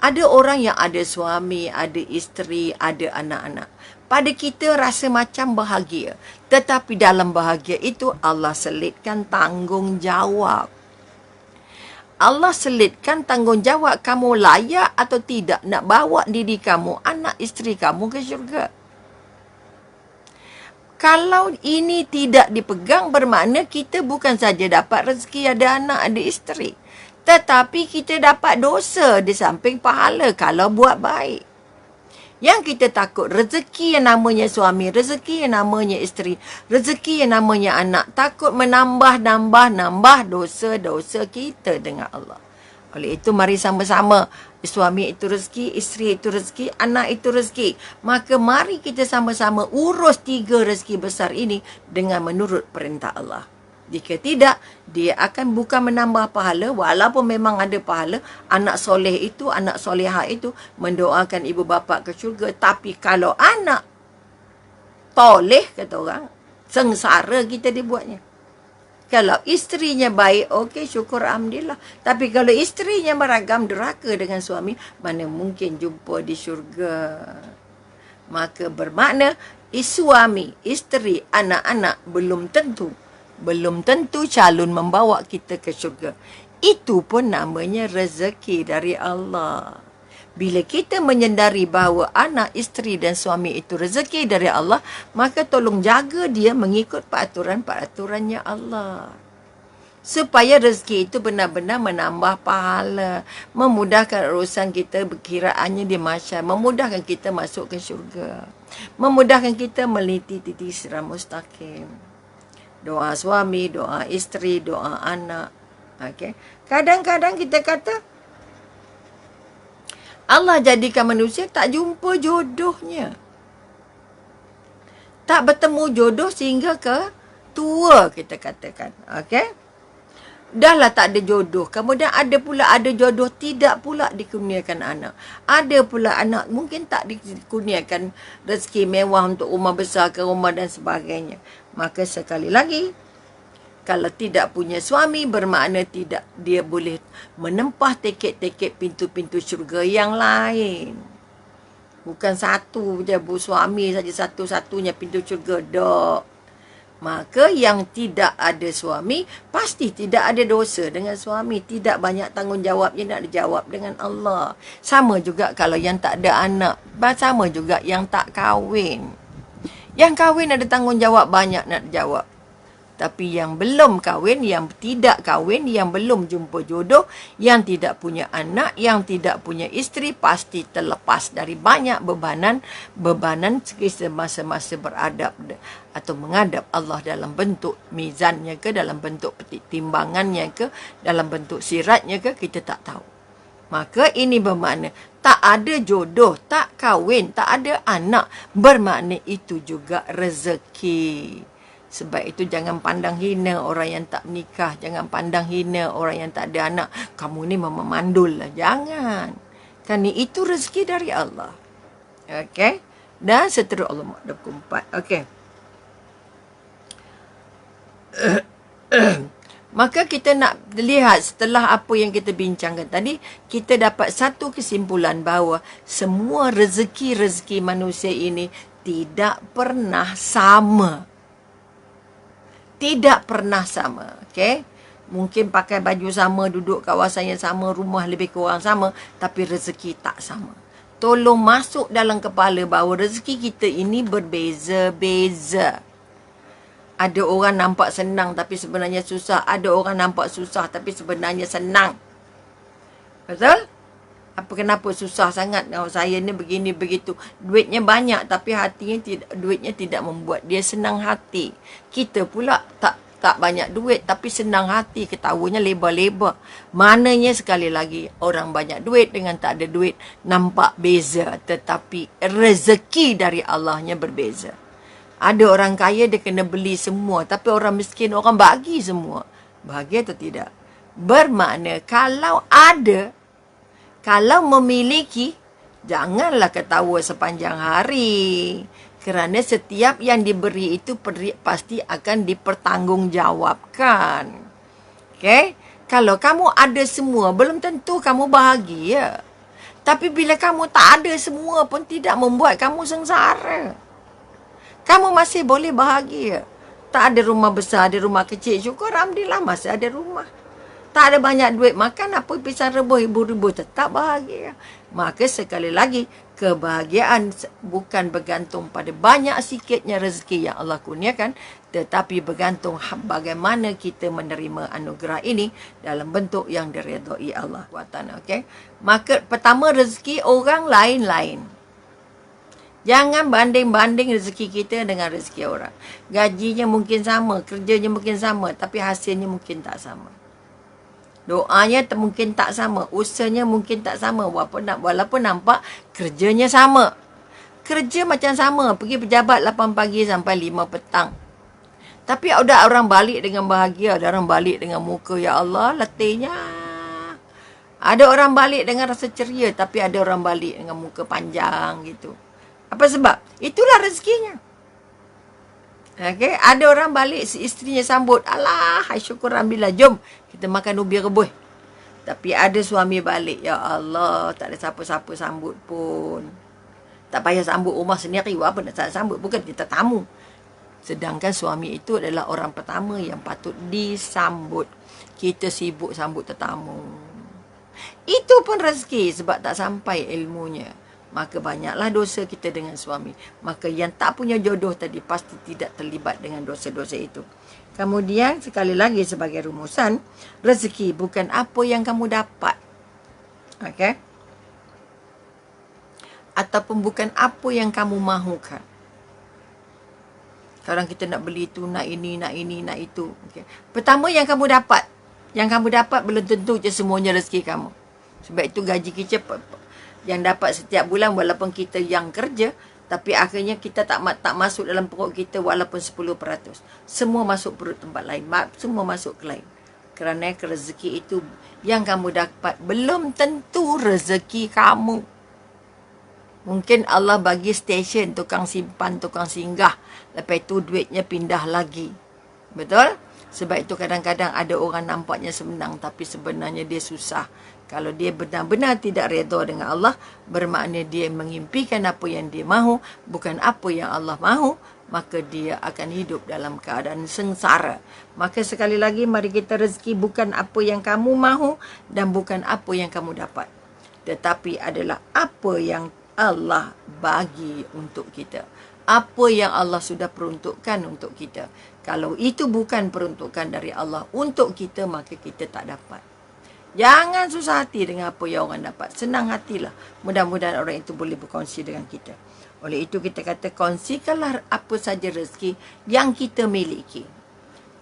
Ada orang yang ada suami, ada isteri, ada anak-anak. Pada kita rasa macam bahagia. Tetapi dalam bahagia itu Allah selitkan tanggungjawab. Allah selitkan tanggungjawab kamu layak atau tidak nak bawa diri kamu, anak isteri kamu ke syurga. Kalau ini tidak dipegang bermakna kita bukan saja dapat rezeki ada anak, ada isteri. Tetapi kita dapat dosa di samping pahala kalau buat baik. Yang kita takut rezeki yang namanya suami, rezeki yang namanya isteri, rezeki yang namanya anak. Takut menambah dosa-dosa kita dengan Allah. Oleh itu mari sama-sama. Suami itu rezeki, isteri itu rezeki, anak itu rezeki. Maka mari kita sama-sama urus 3 rezeki besar ini dengan menurut perintah Allah. Jika tidak, dia akan bukan menambah pahala, walaupun memang ada pahala. Anak soleh itu, anak soleha itu mendoakan ibu bapa ke syurga. Tapi kalau anak toleh, kata orang, sengsara kita dibuatnya. Kalau isterinya baik, okey, syukur alhamdulillah. Tapi kalau isterinya meragam deraka dengan suami, mana mungkin jumpa di syurga. Maka bermakna suami, isteri, anak-anak belum tentu calon membawa kita ke syurga. Itu pun namanya rezeki dari Allah. Bila kita menyedari bahawa anak, isteri dan suami itu rezeki dari Allah, maka tolong jaga dia mengikut peraturan-peraturannya Allah. Supaya rezeki itu benar-benar menambah pahala, memudahkan urusan kita berkiraannya di mahsyar, memudahkan kita masuk ke syurga, memudahkan kita meliti titik sirat mustaqim. Doa suami, doa isteri, doa anak. Okay. Kadang-kadang kita kata, Allah jadikan manusia tak jumpa jodohnya. Tak bertemu jodoh sehingga ke tua, kita katakan. Okey? Dahlah tak ada jodoh. Kemudian ada jodoh, tidak pula dikurniakan anak. Ada pula anak mungkin tak dikurniakan rezeki mewah untuk rumah besar ke rumah dan sebagainya. Maka sekali lagi, kalau tidak punya suami bermakna tidak dia boleh menempah tiket-tiket pintu-pintu syurga yang lain. Bukan satu je suami saja satu-satunya pintu syurga. Dok. Maka yang tidak ada suami pasti tidak ada dosa dengan suami, tidak banyak tanggungjawab yang nak dijawab dengan Allah. Sama juga kalau yang tak ada anak, sama juga yang tak kahwin. Yang kahwin ada tanggungjawab banyak nak dijawab. Tapi yang belum kahwin, yang tidak kahwin, yang belum jumpa jodoh, yang tidak punya anak, yang tidak punya isteri, pasti terlepas dari banyak bebanan semasa-masa beradab atau menghadap Allah dalam bentuk mizannya ke, dalam bentuk timbangannya ke, dalam bentuk siratnya ke, kita tak tahu. Maka ini bermakna tak ada jodoh, tak kahwin, tak ada anak, bermakna itu juga rezeki. Sebab itu jangan pandang hina orang yang tak menikah. Jangan pandang hina orang yang tak ada anak. Kamu ni memang mandul lah. Jangan. Kerana itu rezeki dari Allah. Okey. Dan seterusnya Allah 24. Okey. Maka kita nak lihat setelah apa yang kita bincangkan tadi, kita dapat satu kesimpulan bahawa semua rezeki-rezeki manusia ini tidak pernah sama. Tidak pernah sama. Okay? Mungkin pakai baju sama, duduk kawasan yang sama, rumah lebih kurang sama, tapi rezeki tak sama. Tolong masuk dalam kepala bahawa rezeki kita ini berbeza-beza. Ada orang nampak senang tapi sebenarnya susah. Ada orang nampak susah tapi sebenarnya senang. Betul? Kenapa susah sangat? Oh, saya ni begini begitu. Duitnya banyak tapi duitnya tidak membuat dia senang hati. Kita pula tak banyak duit tapi senang hati, ketawanya lebar-lebar. Mananya sekali lagi orang banyak duit dengan tak ada duit nampak beza, tetapi rezeki dari Allahnya berbeza. Ada orang kaya dia kena beli semua, tapi orang miskin orang bagi semua. Bahagia atau tidak? Bermakna kalau memiliki, janganlah ketawa sepanjang hari. Kerana setiap yang diberi itu pasti akan dipertanggungjawabkan. Okay? Kalau kamu ada semua, belum tentu kamu bahagia. Tapi bila kamu tak ada semua pun tidak membuat kamu sengsara. Kamu masih boleh bahagia. Tak ada rumah besar, ada rumah kecil. Syukur alhamdulillah masih ada rumah. Tak ada banyak duit makan, apa pisang rebus, ibu-ibu tetap bahagia. Maka sekali lagi, kebahagiaan bukan bergantung pada banyak sikitnya rezeki yang Allah kurniakan, tetapi bergantung bagaimana kita menerima anugerah ini dalam bentuk yang diredai Allah. Okay? Maka pertama, rezeki orang lain-lain. Jangan banding-banding rezeki kita dengan rezeki orang. Gajinya mungkin sama, kerjanya mungkin sama, tapi hasilnya mungkin tak sama. Doanya mungkin tak sama, usahanya mungkin tak sama, walaupun nampak kerjanya sama. Kerja macam sama, pergi pejabat 8 pagi sampai 5 petang. Tapi ada orang balik dengan bahagia, ada orang balik dengan muka, ya Allah, letihnya. Ada orang balik dengan rasa ceria, tapi ada orang balik dengan muka panjang gitu. Apa sebab? Itulah rezekinya. Okay? Ada orang balik, si isterinya sambut. Alah, syukur alhamdulillah, jom kita makan ubi rebus. Tapi ada suami balik, ya Allah, tak ada siapa-siapa sambut pun. Tak payah sambut rumah sendiri, apa nak sambut, bukan kita tamu. Sedangkan suami itu adalah orang pertama yang patut disambut. Kita sibuk sambut tetamu. Itu pun rezeki sebab tak sampai ilmunya. Maka banyaklah dosa kita dengan suami. Maka yang tak punya jodoh tadi pasti tidak terlibat dengan dosa-dosa itu. Kemudian sekali lagi sebagai rumusan, rezeki bukan apa yang kamu dapat. Okey? Ataupun bukan apa yang kamu mahukan. Sekarang kita nak beli itu, nak ini, nak itu. Okay. Pertama yang kamu dapat. Yang kamu dapat belum tentu je semuanya rezeki kamu. Sebab itu gaji kita yang dapat setiap bulan walaupun kita yang kerja, tapi akhirnya kita tak masuk dalam perut kita walaupun 10%. Semua masuk perut tempat lain. Semua masuk ke lain. Kerana rezeki itu yang kamu dapat belum tentu rezeki kamu. Mungkin Allah bagi stesen, tukang simpan, tukang singgah. Lepas itu duitnya pindah lagi. Betul? Sebab itu kadang-kadang ada orang nampaknya senang tapi sebenarnya dia susah. Kalau dia benar-benar tidak redha dengan Allah, bermakna dia mengimpikan apa yang dia mahu, bukan apa yang Allah mahu, maka dia akan hidup dalam keadaan sengsara. Maka sekali lagi, mari kita rezeki bukan apa yang kamu mahu dan bukan apa yang kamu dapat. Tetapi adalah apa yang Allah bagi untuk kita. Apa yang Allah sudah peruntukkan untuk kita. Kalau itu bukan peruntukan dari Allah untuk kita, maka kita tak dapat. Jangan susah hati dengan apa yang orang dapat. Senang hatilah. Mudah-mudahan orang itu boleh berkongsi dengan kita. Oleh itu kita kata, kongsikanlah apa saja rezeki yang kita miliki.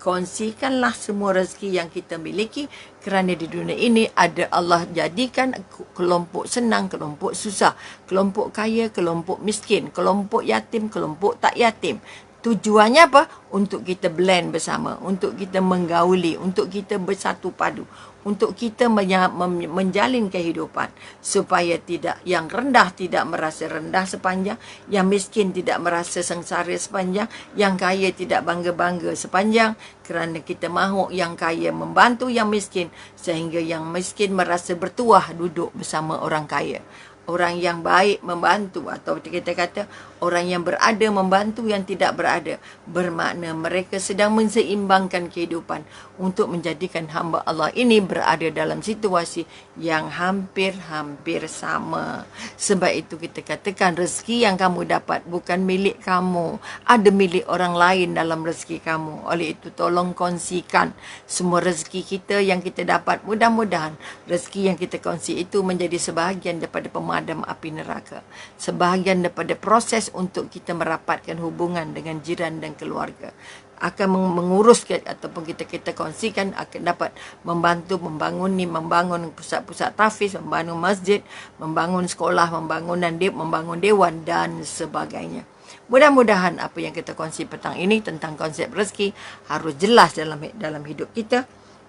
Kongsikanlah semua rezeki yang kita miliki, kerana di dunia ini ada Allah jadikan kelompok senang, kelompok susah, kelompok kaya, kelompok miskin, kelompok yatim, kelompok tak yatim. Tujuannya apa? Untuk kita blend bersama, untuk kita menggauli, untuk kita bersatu padu, untuk kita menjalin kehidupan supaya tidak yang rendah tidak merasa rendah sepanjang, yang miskin tidak merasa sengsara sepanjang, yang kaya tidak bangga-bangga sepanjang, kerana kita mahu yang kaya membantu yang miskin sehingga yang miskin merasa bertuah duduk bersama orang kaya. Orang yang baik membantu, atau kita kata orang yang berada membantu yang tidak berada. Bermakna mereka sedang menseimbangkan kehidupan untuk menjadikan hamba Allah ini berada dalam situasi yang hampir-hampir sama. Sebab itu kita katakan rezeki yang kamu dapat bukan milik kamu. Ada milik orang lain dalam rezeki kamu. Oleh itu tolong kongsikan semua rezeki kita yang kita dapat. Mudah-mudahan rezeki yang kita kongsi itu menjadi sebahagian daripada pemadam api neraka. Sebahagian daripada proses untuk kita merapatkan hubungan dengan jiran dan keluarga. Akan menguruskan ataupun kita kongsikan akan dapat membantu membangun pusat-pusat tahfiz, membangun masjid, membangun sekolah, membangun dewan dan sebagainya. Mudah-mudahan apa yang kita kongsi petang ini tentang konsep rezeki harus jelas dalam hidup kita.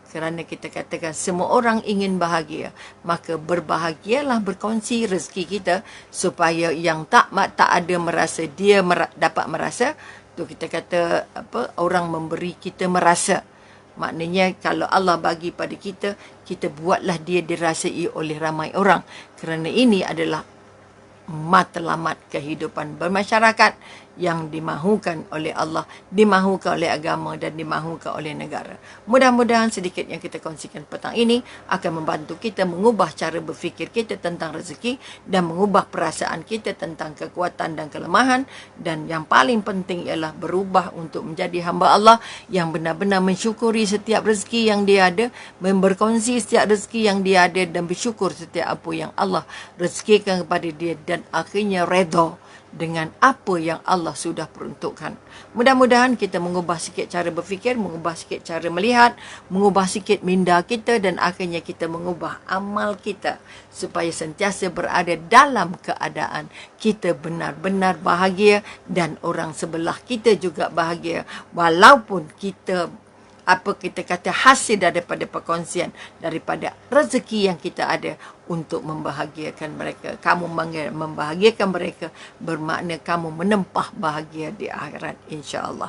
Kerana kita katakan semua orang ingin bahagia, maka berbahagialah berkongsi rezeki kita supaya yang tak ada merasa dapat merasa. Tu kita kata orang memberi kita merasa. Maknanya kalau Allah bagi pada kita, kita buatlah dia dirasai oleh ramai orang. Kerana ini adalah matlamat kehidupan bermasyarakat yang dimahukan oleh Allah, dimahukan oleh agama dan dimahukan oleh negara. Mudah-mudahan sedikit yang kita kongsikan petang ini akan membantu kita mengubah cara berfikir kita tentang rezeki dan mengubah perasaan kita tentang kekuatan dan kelemahan, dan yang paling penting ialah berubah untuk menjadi hamba Allah yang benar-benar mensyukuri setiap rezeki yang dia ada, berkongsi setiap rezeki yang dia ada dan bersyukur setiap apa yang Allah rezekikan kepada dia, dan akhirnya redha dengan apa yang Allah sudah peruntukkan. Mudah-mudahan kita mengubah sikit cara berfikir, mengubah sikit cara melihat, mengubah sikit minda kita, dan akhirnya kita mengubah amal kita supaya sentiasa berada dalam keadaan kita benar-benar bahagia dan orang sebelah kita juga bahagia, walaupun kita kita kata hasil daripada perkongsian daripada rezeki yang kita ada untuk membahagiakan mereka. Kamu membahagiakan mereka bermakna kamu menempah bahagia di akhirat, insya-Allah.